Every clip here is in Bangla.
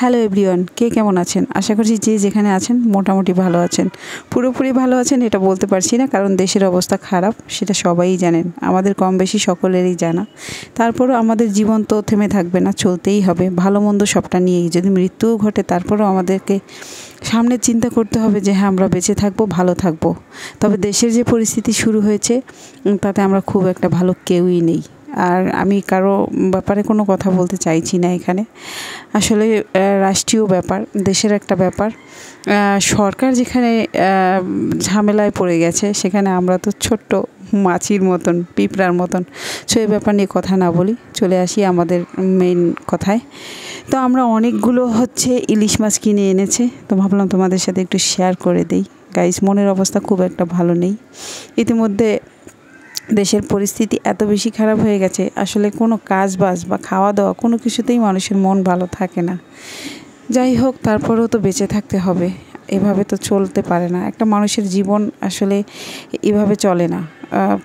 হ্যালো এভরিওয়ান, কে কেমন আছেন? আশা করছি যে যেখানে আছেন মোটামুটি ভালো আছেন। পুরোপুরি ভালো আছেন এটা বলতে পারছি না, কারণ দেশের অবস্থা খারাপ, সেটা সবাই জানেন, আমাদের কম বেশি সকলেরই জানা। তারপরও আমাদের জীবন তো থেমে থাকবে না, চলতেই হবে, ভালো মন্দ সবটা নিয়েই। যদি মৃত্যুও ঘটে তারপরেও আমাদেরকে সামনে চিন্তা করতে হবে যে হ্যাঁ, আমরা বেঁচে থাকবো, ভালো থাকবো। তবে দেশের যে পরিস্থিতি শুরু হয়েছে তাতে আমরা খুব একটা ভালো কেউই নেই। আর আমি কারো ব্যাপারে কোনো কথা বলতে চাইছি না এখানে। আসলে রাষ্ট্রীয় ব্যাপার, দেশের একটা ব্যাপার। সরকার যেখানে ঝামেলায় পড়ে গেছে, সেখানে আমরা তো ছোট্ট মাছির মতন, পিঁপড়ার মতন। সো এই ব্যাপার নিয়ে কথা না বলি, চলে আসি আমাদের মেইন কথায়। তো আমরা অনেকগুলো ইলিশ মাছ কিনে এনেছে, তো ভাবলাম তোমাদের সাথে একটু শেয়ার করে দেই। গাইস, মনের অবস্থা খুব একটা ভালো নেই। ইতিমধ্যে দেশের পরিস্থিতি এত বেশি খারাপ হয়ে গেছে, আসলে কোনো কাজবাজ বা খাওয়া দাওয়া কোনো কিছুতেই মানুষের মন ভালো থাকে না। যাই হোক, তারপরেও তো বেঁচে থাকতে হবে, এভাবে তো চলতে পারে না। একটা মানুষের জীবন আসলে এভাবে চলে না।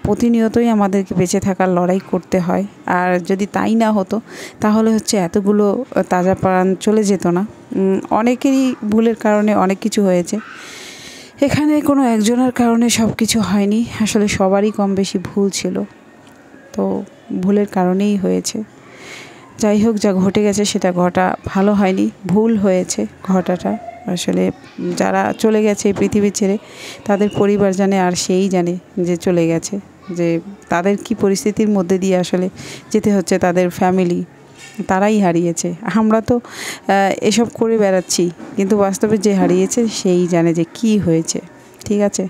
প্রতিনিয়তই আমাদেরকে বেঁচে থাকার লড়াই করতে হয়। আর যদি তাই না হতো তাহলে এতগুলো তাজা প্রাণ চলে যেত না। অনেকেরই ভুলের কারণে অনেক কিছু হয়েছে, এখানে কোনো একজনের কারণে সব কিছু হয়নি। আসলে সবারই কম বেশি ভুল ছিল, তো ভুলের কারণেই হয়েছে। যাই হোক, যা ঘটে গেছে সেটা ঘটা ভালো হয়নি, ভুল হয়েছে ঘটাটা। আসলে যারা চলে গেছে এই পৃথিবী ছেড়ে, তাদের পরিবার জানে, আর সেই জানে যে চলে গেছে, যে তাদের কি পরিস্থিতির মধ্যে দিয়ে আসলে যেতে হচ্ছে, তাদের ফ্যামিলি তারাই হারিয়েছে। আমরা তো এসব করে বেড়াচ্ছি, কিন্তু বাস্তবে যে হারিয়েছে সেই জানে যে কি হয়েছে। ঠিক আছে,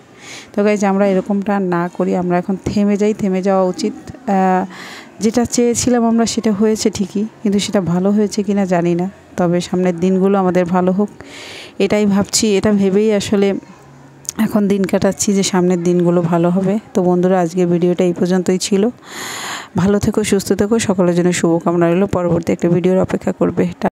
তো গাইজ, আমরা এরকমটা না করি, আমরা এখন থেমে যাই, থেমে যাওয়া উচিত। যেটা চেয়েছিলাম আমরা সেটা হয়েছে ঠিকই, কিন্তু সেটা ভালো হয়েছে কিনা জানি না। তবে সামনের দিনগুলো আমাদের ভালো হোক, এটাই ভাবছি। এটা ভেবেই আসলে এখন দিন কাটাচ্ছি যে সামনের দিনগুলো ভালো হবে। তো বন্ধুরা, আজকের ভিডিওটা এই পর্যন্তই ছিল। ভালো থেকো, সুস্থ থেকো, সকলের জন্য শুভকামনা রইল। পরবর্তী একটা ভিডিওর অপেক্ষা করবে।